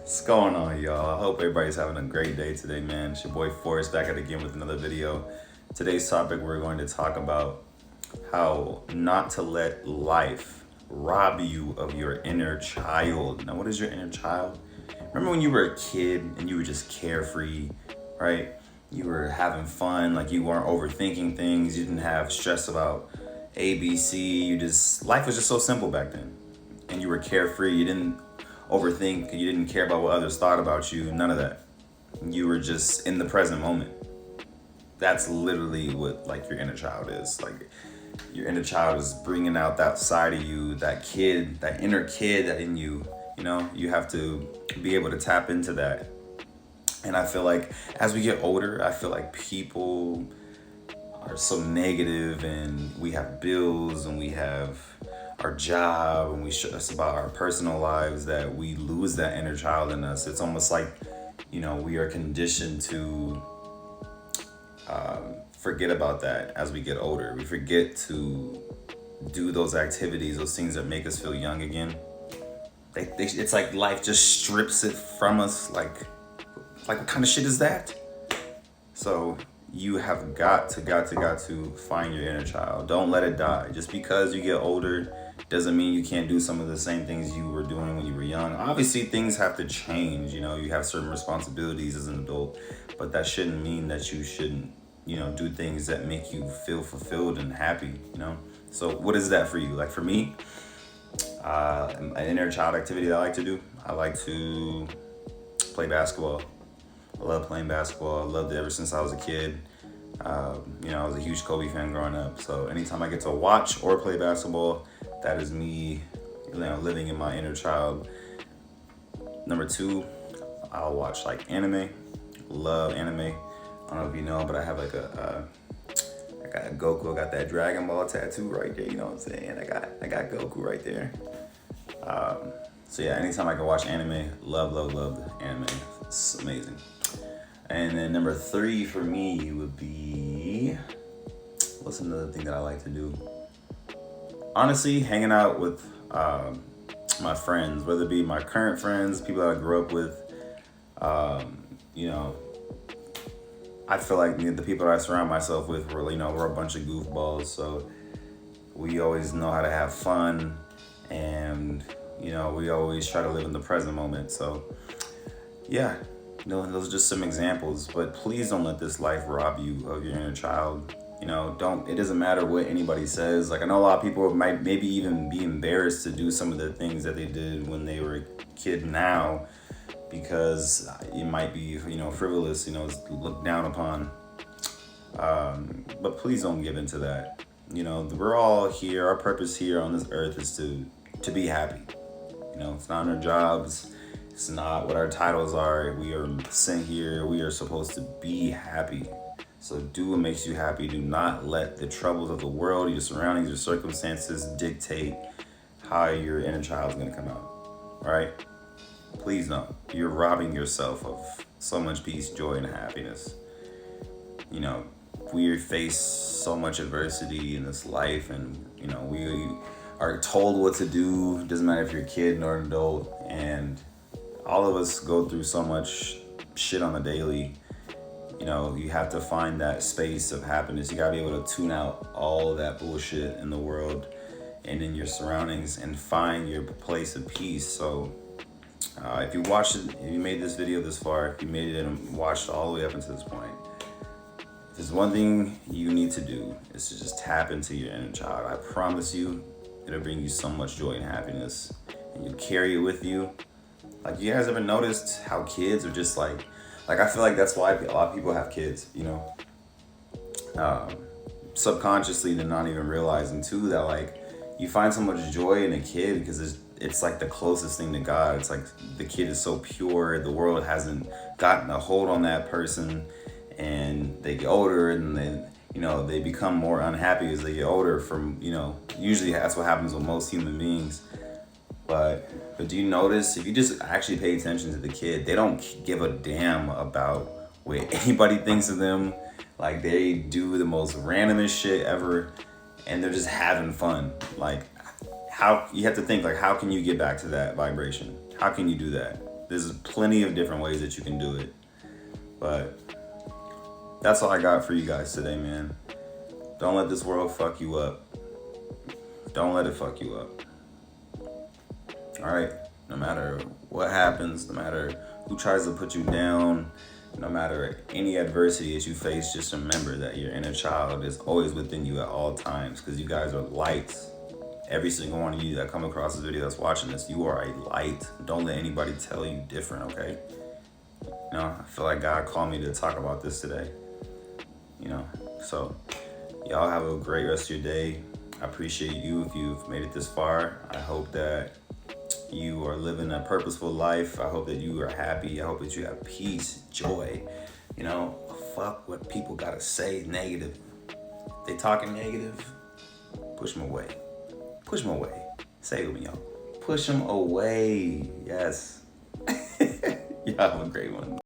What's going on, y'all? I hope everybody's having a great day today, man. It's your boy Forrest back at it again with another video. Today's topic, we're going to talk about how not to let life rob you of your inner child. Now, what is your inner child? Remember when you were a kid and you were just carefree, right? You were having fun, like you weren't overthinking things. You didn't have stress about ABC. Life was just so simple back then. And you were carefree. You didn't overthink. You didn't care about what others thought about you. None of that. You were just in the present moment. That's literally what like your inner child is. Like your inner child is bringing out that side of you, that kid, that inner kid that in you. You know, you have to be able to tap into that. And I feel like as we get older, I feel like people are so negative, and we have bills and we have our job and we stress about our personal lives that we lose that inner child in us. It's almost like, you know, we are conditioned to forget about that as we get older. We forget to do those activities, those things that make us feel young again. It's like life just strips it from us. Like what kind of shit is that? So you have got to find your inner child. Don't let it die. Just because you get older doesn't mean you can't do some of the same things you were doing when you were young. Obviously, things have to change. You know, you have certain responsibilities as an adult, but that shouldn't mean that you shouldn't, you know, do things that make you feel fulfilled and happy, you know? So what is that for you? Like for me, an inner child activity that I like to do, I like to play basketball. I love playing basketball. I loved it ever since I was a kid. You know, I was a huge Kobe fan growing up. So anytime I get to watch or play basketball, that is me, you know, living in my inner child. Number two, I'll watch like anime. Love anime. I don't know if you know, but I have like I got Goku. I got that Dragon Ball tattoo right there. You know what I'm saying? I got Goku right there. So yeah, anytime I can watch anime, love anime. It's amazing. And then number three for me would be, what's another thing that I like to do? Honestly, hanging out with my friends, whether it be my current friends, people that I grew up with. You know, I feel like the people that I surround myself with were, you know, we're a bunch of goofballs. So we always know how to have fun, and you know, we always try to live in the present moment. So yeah, no, those are just some examples, but please don't let this life rob you of your inner child. You know, it doesn't matter what anybody says. Like I know a lot of people might maybe even be embarrassed to do some of the things that they did when they were a kid now, because it might be, you know, frivolous, you know, looked down upon. But please don't give into that. You know, we're all here. Our purpose here on this earth is to be happy. You know, it's not our jobs. It's not what our titles are. We are sent here. We are supposed to be happy. So do what makes you happy. Do not let the troubles of the world, your surroundings, your circumstances dictate how your inner child is going to come out. All right? Please don't. You're robbing yourself of so much peace, joy, and happiness. You know, we face so much adversity in this life, and, you know, we are told what to do. It doesn't matter if you're a kid or an adult, and all of us go through so much shit on the daily. You know, you have to find that space of happiness. You gotta be able to tune out all of that bullshit in the world and in your surroundings and find your place of peace. So if you watched it, if you made this video this far, if you made it and watched all the way up until this point, if there's one thing you need to do, is to just tap into your inner child. I promise you, it'll bring you so much joy and happiness, and you'll carry it with you. Like, you guys ever noticed how kids are just like I feel like that's why a lot of people have kids, you know? Subconsciously, they're not even realizing too that like you find so much joy in a kid because it's like the closest thing to God. It's like the kid is so pure. The world hasn't gotten a hold on that person, and they get older, and then, you know, they become more unhappy as they get older. From, you know, usually that's what happens with most human beings. But do you notice, if you just actually pay attention to the kid, they don't give a damn about what anybody thinks of them. Like, they do the most randomest shit ever, and they're just having fun. Like, how you have to think, like, how can you get back to that vibration? How can you do that? There's plenty of different ways that you can do it. But that's all I got for you guys today, man. Don't let this world fuck you up. Don't let it fuck you up. All right? No matter what happens, no matter who tries to put you down, no matter any adversity that you face, just remember that your inner child is always within you at all times, because you guys are lights. Every single one of you that come across this video that's watching this, you are a light. Don't let anybody tell you different, okay? You know, I feel like God called me to talk about this today. You know, so y'all have a great rest of your day. I appreciate you if you've made it this far. I hope that you are living a purposeful life. I hope that you are happy. I hope that you have peace, joy. You know, fuck what people gotta say negative. They talking negative, push them away. Push them away. Say it with me, y'all. Push them away. Yes. Y'all have a great one.